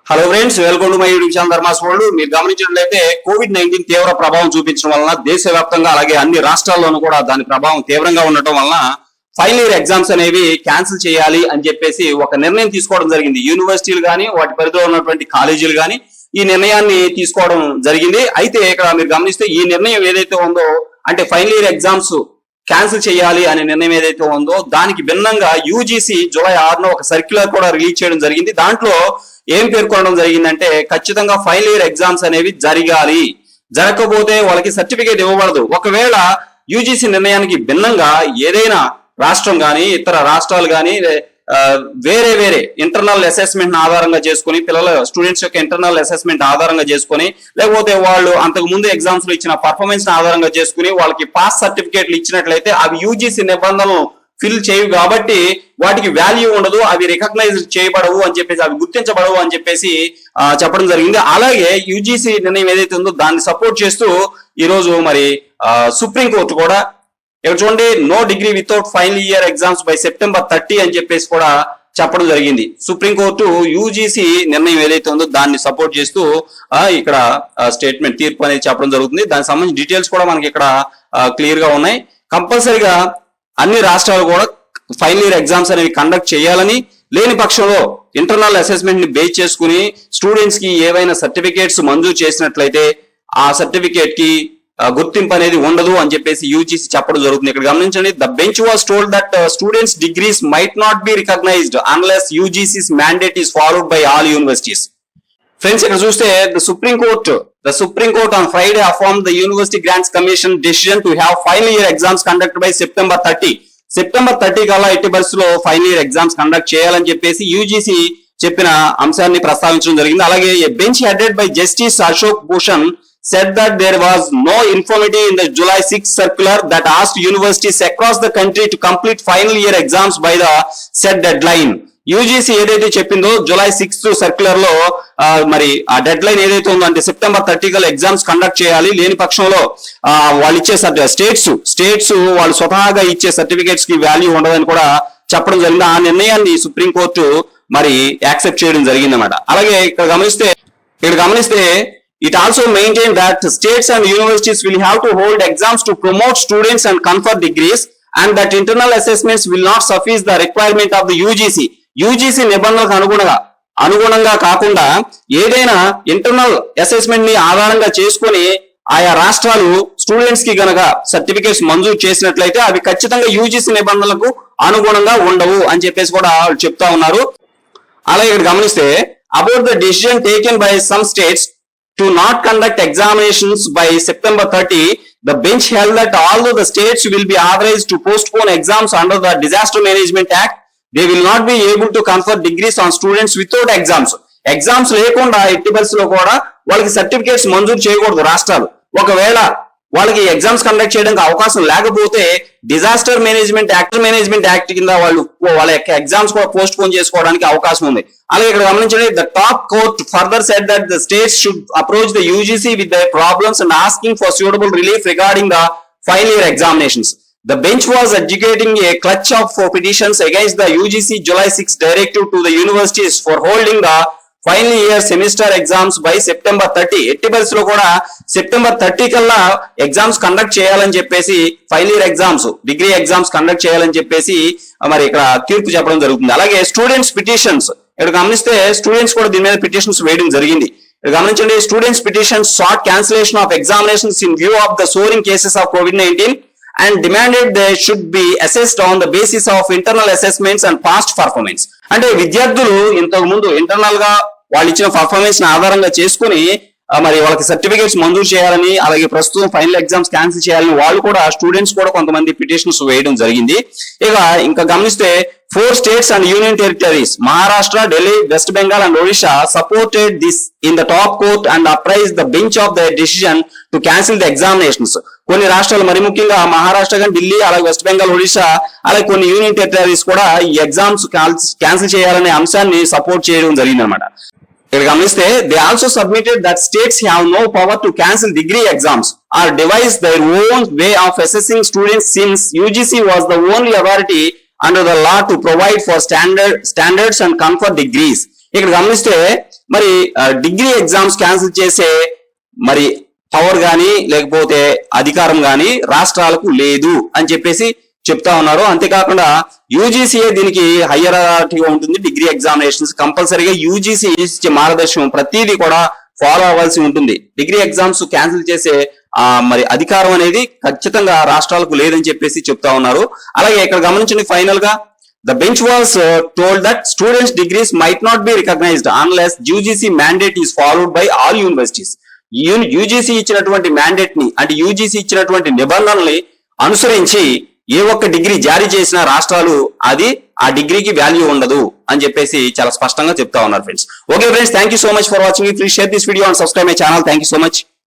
Hello friends, welcome to my YouTube channel Dharma's world. మీరు గమనించినట్లయితే COVID-19 తీవ్ర ప్రభావం చూపించడం వలన దేశవ్యాప్తంగా అలాగే అన్ని రాష్ట్రాల్లోనూ కూడా దాని ప్రభావం తీవ్రంగా ఉండటం వలన ఫైనల్ ఇయర్ ఎగ్జామ్స్ అనేవి క్యాన్సిల్ చేయాలి అని చెప్పేసి ఒక నిర్ణయం తీసుకోవడం జరిగింది. యూనివర్సిటీలు కానీ వాటి పరిధిలో ఉన్నటువంటి కాలేజీలు కానీ ఈ నిర్ణయాన్ని తీసుకోవడం జరిగింది. అయితే ఇక్కడ మీరు గమనిస్తే ఈ నిర్ణయం ఏదైతే ఉందో అంటే ఫైనల్ ఇయర్ ఎగ్జామ్స్ క్యాన్సిల్ చేయాలి అనే నిర్ణయం ఏదైతే ఉందో దానికి భిన్నంగా యూజీసీ జూలై 6న ఒక సర్క్యులర్ కూడా రిలీజ్ చేయడం జరిగింది. దాంట్లో ఏం పేర్కొనడం జరిగిందంటే ఖచ్చితంగా ఫైనల్ ఇయర్ ఎగ్జామ్స్ అనేవి జరగాలి, జరగకపోతే వాళ్ళకి సర్టిఫికేట్ ఇవ్వబడదు. ఒకవేళ యూజీసీ నిర్ణయానికి భిన్నంగా ఏదైనా రాష్ట్రం కానీ ఇతర రాష్ట్రాలు కానీ వేరే వేరే ఇంటర్నల్ అసెస్మెంట్ ఆధారంగా చేసుకుని పిల్లల స్టూడెంట్స్ యొక్క ఇంటర్నల్ అసెస్మెంట్ ఆధారంగా చేసుకుని లేకపోతే వాళ్ళు అంతకు ముందు ఎగ్జామ్స్ లో ఇచ్చిన పర్ఫార్మెన్స్ ఆధారంగా చేసుకుని వాళ్ళకి పాస్ సర్టిఫికేట్లు ఇచ్చినట్లయితే అవి యూజీసీ నిబంధనలు ఫిల్ చేయవు కాబట్టి వాటికి వాల్యూ ఉండదు, అవి రికగ్నైజ్ చేయబడవు అని చెప్పేసి అవి గుర్తించబడవు అని చెప్పేసి చెప్పడం జరిగింది. అలాగే యూజీసీ నిర్ణయం ఏదైతే ఉందో దాన్ని సపోర్ట్ చేస్తూ ఈ రోజు మరి సుప్రీంకోర్టు కూడా ఇక్కడ చూడండి, no degree without final year exams by September 30 అని చెప్పేసి కూడా చెప్పడం జరిగింది. సుప్రీంకోర్టు యూజీసీ నిర్ణయం ఏదైతే ఉందో దాన్ని సపోర్ట్ చేస్తూ ఇక్కడ స్టేట్మెంట్ తీర్పు అనేది చెప్పడం జరుగుతుంది. దానికి సంబంధించిన డీటెయిల్స్ కూడా మనకి ఇక్కడ క్లియర్ గా ఉన్నాయి. కంపల్సరీగా అన్ని రాష్ట్రాలు కూడా ఫైనల్ ఇయర్ ఎగ్జామ్స్ అనేవి కండక్ట్ చేయాలని, లేని పక్షంలో ఇంటర్నల్ అసెస్మెంట్ ని బేస్ చేసుకుని స్టూడెంట్స్ కి ఏవైనా సర్టిఫికేట్స్ మంజూరు చేసినట్లయితే ఆ సర్టిఫికేట్ కి గుర్తింపు అనేది ఉండదు అని చెప్పేసి యూజీసీ చెప్పడం జరుగుతుంది. ఇక్కడ గమనించండి, the bench was told that students degrees might not be recognized unless UGC's mandate is followed by all universities. Friends, ఇక్కడ చూస్తే the Supreme Court on Friday affirmed the University Grants Commission decision to have final year exams conducted by September 30. September 30 కల్లా ఎట్టి పరిస్థితుల్లో final year exams conduct చేయాలని చెప్పేసి UGC చెప్పిన అంశాన్ని ప్రస్తావించడం జరిగింది. అలాగే bench headed by justice Ashok Bhushan said that there was no infirmity in the July 6 circular that asked universities across the country to complete final year exams by the set deadline. UGC ఏదైతే చెప్పిందో July 6 circular లో మరి ఆ dead line ఏదైతే ఉందో అంటే September 30 కల్లా exams conduct చేయాలి, లేని పక్షంలో వాళ్ళు ఇచ్చే స్టేట్స్ వాళ్ళు స్వతహాగా ఇచ్చే సర్టిఫికేట్స్ కి వాల్యూ ఉండదని కూడా చెప్పడం జరిగింది. ఆ నిర్ణయాన్ని సుప్రీంకోర్టు మరి యాక్సెప్ట్ చేయడం జరిగింది అన్నమాట. అలాగే ఇక్కడ గమనిస్తే it also maintained that states and universities will have to hold exams to promote students and confer degrees and that internal assessments will not suffice the requirement of the UGC నిబంధనలకు అనుగుణంగా కాకుండా ఏదైనా ఇంటర్నల్ అసెస్మెంట్ ని ఆధారంగా చేసుకుని ఆయా రాష్ట్రాలు students కి గనక సర్టిఫికేట్స్ మంజూరు చేసినట్లయితే అవి ఖచ్చితంగా యూజీసీ నిబంధనలకు అనుగుణంగా ఉండవు అని చెప్పేసి కూడా వాళ్ళు చెప్తా ఉన్నారు. అలాగే ఇక్కడ గమనిస్తే about the decision taken by some states to not conduct examinations by September 30, the bench held that although the states will be authorized to postpone exams under the Disaster Management Act, they will not be able to confer degrees on students without exams. Exams లేకుండా ఎట్టి పరిస్థితుల్లో కూడా వాళ్ళకి certificates మంజూరు చేయకూడదు రాష్ట్రాలు. ఒకవేళ వాళ్ళకి ఎగ్జామ్స్ కండక్ట్ చేయడానికి అవకాశం లేకపోతే డిజాస్టర్ మేనేజ్మెంట్ యాక్ట్ కింద వాళ్ళ యొక్క ఎగ్జామ్స్ కూడా పోస్ట్ పోన్ చేసుకోవడానికి అవకాశం ఉంది. అలాగే ఇక్కడ గమనించండి, the top court further said that the states should approach the UGC with the problems and asking for suitable relief regarding the final year examinations. The bench was adjudicating a clutch of petitions against the UGC July 6 directive to the universities for holding the final year semester exams by September 30. ఎట్టి పరిస్థితుల్లో కూడా September 30 కల్లా exams conduct చేయాలని చెప్పేసి final year exams degree exams conduct చేయాలని చెప్పేసి మరి ఇక్కడ తీర్పు చెప్పడం జరుగుతుంది. అలాగే స్టూడెంట్స్ పిటిషన్స్ ఇక్కడ గమనిస్తే స్టూడెంట్స్ కూడా దీని మీద పిటిషన్స్ వేయడం జరిగింది. ఇక్కడ గమనించండి, students petitions sought cancellation of examinations in view of the soaring cases of COVID-19 and demanded they should be assessed on the basis of internal assessments and past performance. అంటే విద్యార్థులు ఇంతకు ముందు ఇంటర్నల్ గా వాళ్ళు ఇచ్చిన పర్ఫార్మెన్స్ ని ఆధారంగా చేసుకుని మరి వాళ్ళకి సర్టిఫికేట్స్ మంజూరు చేయాలని, అలాగే ప్రస్తుతం ఫైనల్ ఎగ్జామ్స్ క్యాన్సిల్ చేయాలని వాళ్ళు కూడా స్టూడెంట్స్ కూడా కొంతమంది పిటిషన్స్ వేయడం జరిగింది. ఇంకా గమనిస్తే 4 states and union territories Maharashtra, Delhi, West Bengal and Odisha supported this in the top court and apprised the bench of their decision to cancel the examinations. కొన్ని రాష్ట్రాలు మరి ముఖ్యంగా మహారాష్ట్ర కానీ ఢిల్లీ అలాగే వెస్ట్ బెంగాల్ ఒడిశా అలాగే కొన్ని యూనియన్ టెరిటరీస్ కూడా ఈ ఎగ్జామ్స్ క్యాన్సిల్ చేయాలనే అంశాన్ని సపోర్ట్ చేయడం జరిగింది అనమాట. ఇక్కడ గమనిస్తే they also submitted that states have no power to cancel degree exams or devise their own way of assessing students since UGC was the only authority under the law to provide for standards and confer degrees. ఇక్కడ గమనిస్తే మరి degree exams cancel చేసే మరి power గాని లేకపోతే అధికారం గాని రాష్ట్రాలకు లేదు అని చెప్పేసి చెప్తా ఉన్నారు. అంతేకాకుండా యూజీసీఏ దీనికి హయ్యర్ అథారిటీగా ఉంటుంది. డిగ్రీ ఎగ్జామినేషన్స్ కంపల్సరీగా యూజీసీ ఇచ్చే మార్గదర్శనం ప్రతిదీ కూడా ఫాలో అవ్వాల్సి ఉంటుంది. డిగ్రీ ఎగ్జామ్స్ క్యాన్సిల్ చేసే మరి అధికారం అనేది ఖచ్చితంగా రాష్ట్రాలకు లేదని చెప్పేసి చెప్తా ఉన్నారు. అలాగే ఇక్కడ గమనించండి ఫైనల్ గా the bench was told that students degrees might not be recognized unless UGC mandate is followed by all universities. UGC ఇచ్చినటువంటి మ్యాండేట్ ని అంటే యూజీసీ ఇచ్చినటువంటి నిబంధనల్ని అనుసరించి ఏ ఒక్క డిగ్రీ జారీ చేసిన రాష్ట్రాలు అది ఆ డిగ్రీకి వాల్యూ ఉండదు అని చెప్పేసి చాలా స్పష్టంగా చెప్తా ఉన్నారు friends. Okay friends, thank you so much for watching. Please share this video and subscribe my channel. Thank you so much.